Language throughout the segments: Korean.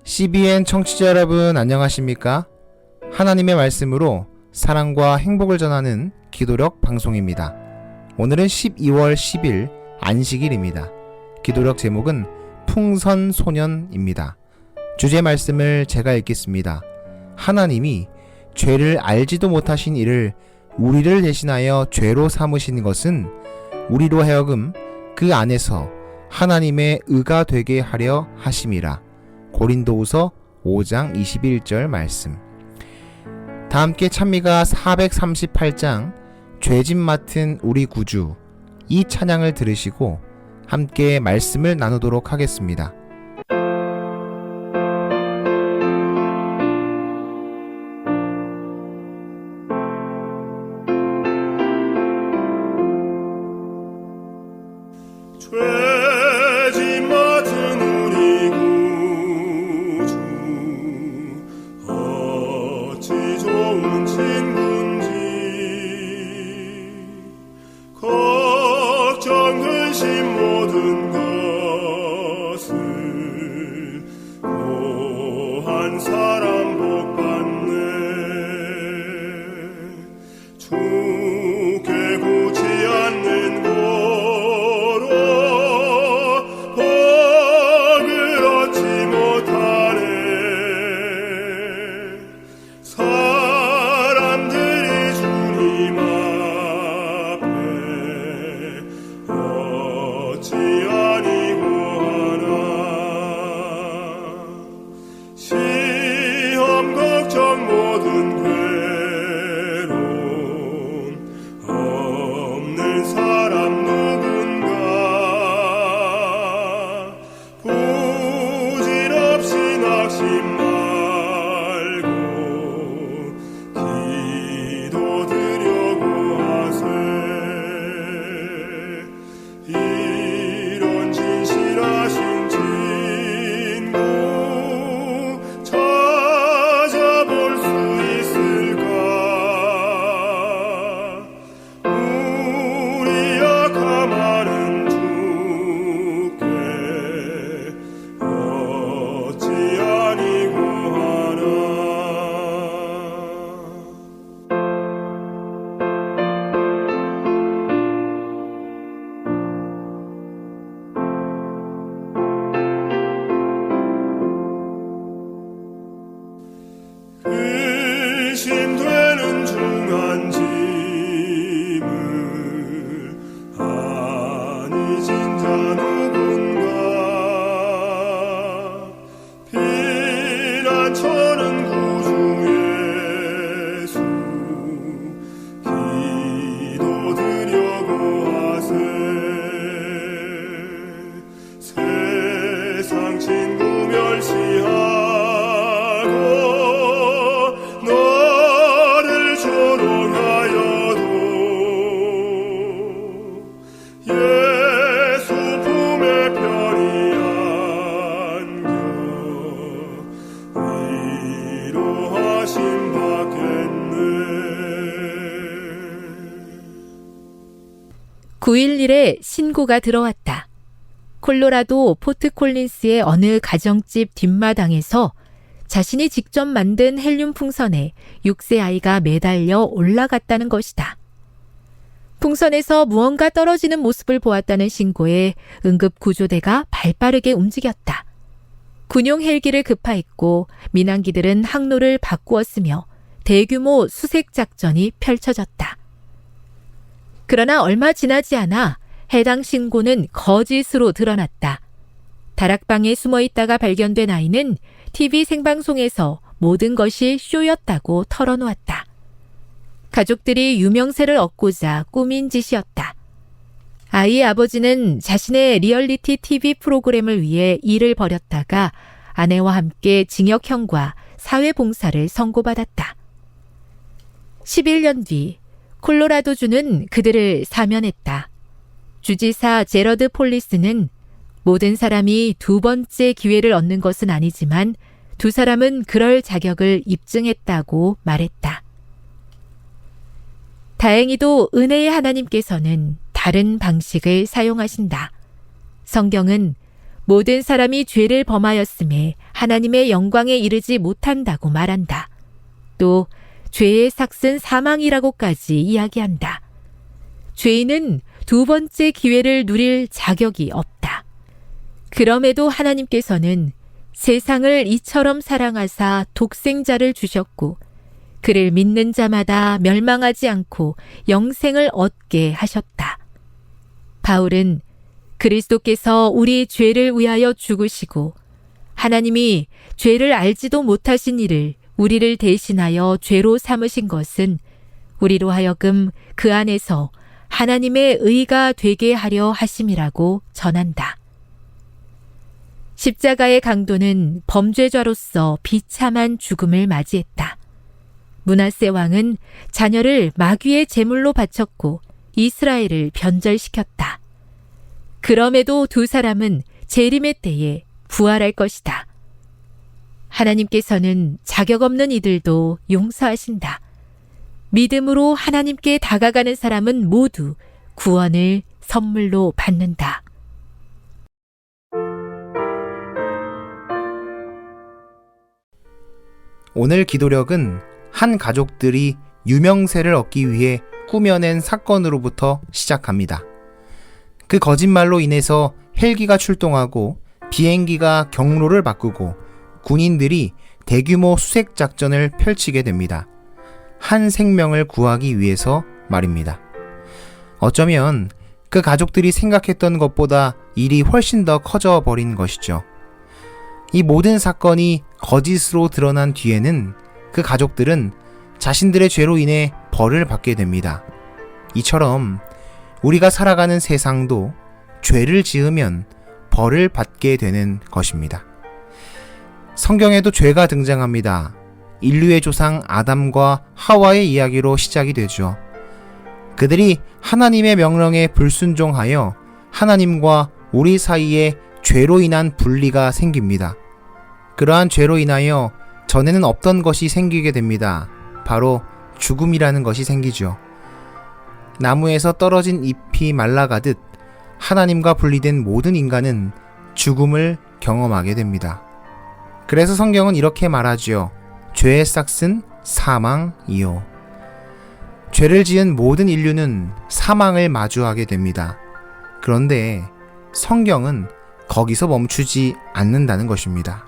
CBN 청취자 여러분 안녕하십니까? 하나님의 말씀으로 사랑과 행복을 전하는 기도력 방송입니다. 오늘은 12월 10일 안식일입니다. 기도력 제목은 풍선소년입니다. 주제 말씀을 제가 읽겠습니다. 하나님이 죄를 알지도 못하신 이를 우리를 대신하여 죄로 삼으신 것은 우리로 하여금 그 안에서 하나님의 의가 되게 하려 하심이라. 고린도후서 5장 21절 말씀. 다 함께 찬미가 438장 죄짐 맡은 우리 구주, 이 찬양을 들으시고 함께 말씀을 나누도록 하겠습니다. 죄짐 맡은 우리 구주, 어찌 좋은 친구인지. 걱정 근심 모든 것을 고한 사람 복받네. 주께 굳지 않는 고로 복을 얻지 못하네. 사람들이 주님 앞에 어찌 아니고 하나. 시험 걱정 모든 괴로움 없는 사람 누군가. 부질없이 낙심 말고 기도드려고 하세. 이런 진실하신 친구 찾아볼 수 있을까. 우리 약함하는 주께 어찌 아니고 하나. 의심되는 중한 짐을 아니 진짜 누군가. 피난처는 구주 예수 기도드려고 하세. 세상 친구 멸시하고 너를 조롱하여도 예수 품에 편히 안겨 위로하심 받겠네. 9.11에 신고가 들어왔다. 콜로라도 포트콜린스의 어느 가정집 뒷마당에서 자신이 직접 만든 헬륨 풍선에 6세 아이가 매달려 올라갔다는 것이다. 풍선에서 무언가 떨어지는 모습을 보았다는 신고에 응급구조대가 발빠르게 움직였다. 군용 헬기를 급파했고 민항기들은 항로를 바꾸었으며 대규모 수색 작전이 펼쳐졌다. 그러나 얼마 지나지 않아 해당 신고는 거짓으로 드러났다. 다락방에 숨어 있다가 발견된 아이는 TV 생방송에서 모든 것이 쇼였다고 털어놓았다. 가족들이 유명세를 얻고자 꾸민 짓이었다. 아이의 아버지는 자신의 리얼리티 TV 프로그램을 위해 일을 벌였다가 아내와 함께 징역형과 사회봉사를 선고받았다. 11년 뒤 콜로라도주는 그들을 사면했다. 주지사 제러드 폴리스는 모든 사람이 두 번째 기회를 얻는 것은 아니지만 두 사람은 그럴 자격을 입증했다고 말했다. 다행히도 은혜의 하나님께서는 다른 방식을 사용하신다. 성경은 모든 사람이 죄를 범하였음에 하나님의 영광에 이르지 못한다고 말한다. 또 죄의 삭은 사망이라고까지 이야기한다. 죄인은 두 번째 기회를 누릴 자격이 없다. 그럼에도 하나님께서는 세상을 이처럼 사랑하사 독생자를 주셨고 그를 믿는 자마다 멸망하지 않고 영생을 얻게 하셨다. 바울은 그리스도께서 우리 죄를 위하여 죽으시고 하나님이 죄를 알지도 못하신 이를 우리를 대신하여 죄로 삼으신 것은 우리로 하여금 그 안에서 하나님의 의가 되게 하려 하심이라고 전한다. 십자가의 강도는 범죄자로서 비참한 죽음을 맞이했다. 므낫세 왕은 자녀를 마귀의 제물로 바쳤고 이스라엘을 변절시켰다. 그럼에도 두 사람은 재림의 때에 부활할 것이다. 하나님께서는 자격 없는 이들도 용서하신다. 믿음으로 하나님께 다가가는 사람은 모두 구원을 선물로 받는다. 오늘 기도력은 한 가족들이 유명세를 얻기 위해 꾸며낸 사건으로부터 시작합니다. 그 거짓말로 인해서 헬기가 출동하고 비행기가 경로를 바꾸고 군인들이 대규모 수색 작전을 펼치게 됩니다. 한 생명을 구하기 위해서 말입니다. 어쩌면 그 가족들이 생각했던 것보다 일이 훨씬 더 커져 버린 것이죠. 이 모든 사건이 거짓으로 드러난 뒤에는 그 가족들은 자신들의 죄로 인해 벌을 받게 됩니다. 이처럼 우리가 살아가는 세상도 죄를 지으면 벌을 받게 되는 것입니다. 성경에도 죄가 등장합니다. 인류의 조상 아담과 하와의 이야기로 시작이 되죠. 그들이 하나님의 명령에 불순종하여 하나님과 우리 사이에 죄로 인한 분리가 생깁니다. 그러한 죄로 인하여 전에는 없던 것이 생기게 됩니다. 바로 죽음이라는 것이 생기죠. 나무에서 떨어진 잎이 말라가듯 하나님과 분리된 모든 인간은 죽음을 경험하게 됩니다. 그래서 성경은 이렇게 말하지요. 죄의 싹은 사망이요. 죄를 지은 모든 인류는 사망을 마주하게 됩니다. 그런데 성경은 거기서 멈추지 않는다는 것입니다.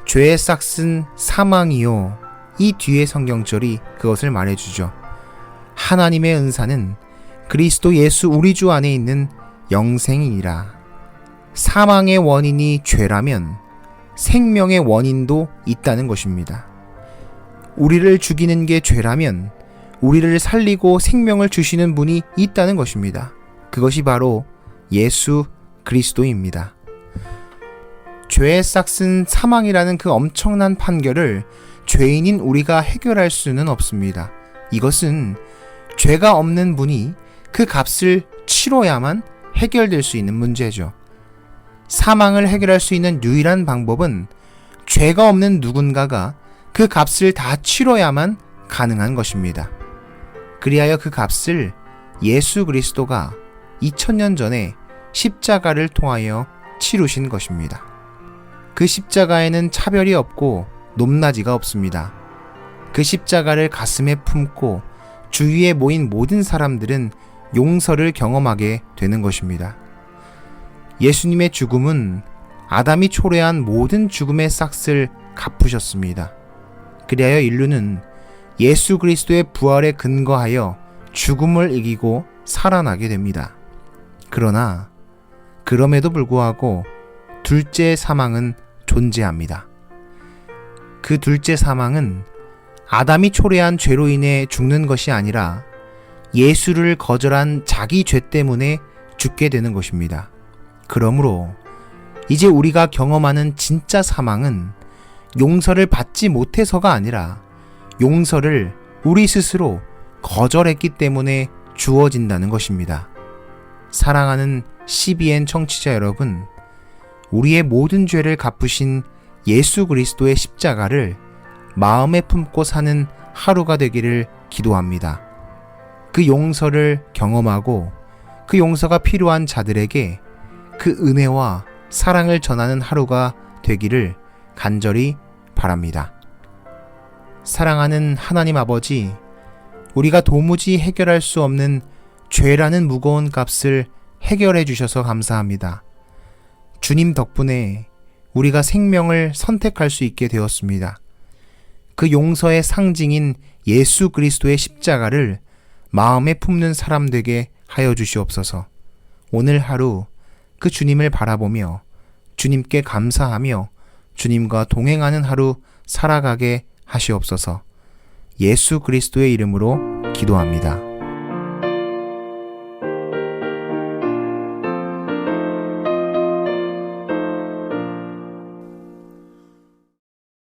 죄의 싹은 사망이요. 이 뒤에 성경절이 그것을 말해주죠. 하나님의 은사는 그리스도 예수 우리 주 안에 있는 영생이니라. 사망의 원인이 죄라면 생명의 원인도 있다는 것입니다. 우리를 죽이는 게 죄라면 우리를 살리고 생명을 주시는 분이 있다는 것입니다. 그것이 바로 예수 그리스도입니다. 죄의 싹은 사망이라는 그 엄청난 판결을 죄인인 우리가 해결할 수는 없습니다. 이것은 죄가 없는 분이 그 값을 치러야만 해결될 수 있는 문제죠. 사망을 해결할 수 있는 유일한 방법은 죄가 없는 누군가가 그 값을 다 치러야만 가능한 것입니다. 그리하여 그 값을 예수 그리스도가 2000년 전에 십자가를 통하여 치르신 것입니다. 그 십자가에는 차별이 없고 높낮이가 없습니다. 그 십자가를 가슴에 품고 주위에 모인 모든 사람들은 용서를 경험하게 되는 것입니다. 예수님의 죽음은 아담이 초래한 모든 죽음의 싹을 갚으셨습니다. 그리하여 인류는 예수 그리스도의 부활에 근거하여 죽음을 이기고 살아나게 됩니다. 그러나 그럼에도 불구하고 둘째 사망은 존재합니다. 그 둘째 사망은 아담이 초래한 죄로 인해 죽는 것이 아니라 예수를 거절한 자기 죄 때문에 죽게 되는 것입니다. 그러므로 이제 우리가 경험하는 진짜 사망은 용서를 받지 못해서가 아니라 용서를 우리 스스로 거절했기 때문에 주어진다는 것입니다. 사랑하는 CBN 청취자 여러분, 우리의 모든 죄를 갚으신 예수 그리스도의 십자가를 마음에 품고 사는 하루가 되기를 기도합니다. 그 용서를 경험하고 그 용서가 필요한 자들에게 그 은혜와 사랑을 전하는 하루가 되기를 간절히 바랍니다. 사랑하는 하나님 아버지, 우리가 도무지 해결할 수 없는 죄라는 무거운 값을 해결해 주셔서 감사합니다. 주님 덕분에 우리가 생명을 선택할 수 있게 되었습니다. 그 용서의 상징인 예수 그리스도의 십자가를 마음에 품는 사람 되게 하여 주시옵소서. 오늘 하루 그 주님을 바라보며 주님께 감사하며 주님과 동행하는 하루 살아가게 하시옵소서. 예수 그리스도의 이름으로 기도합니다.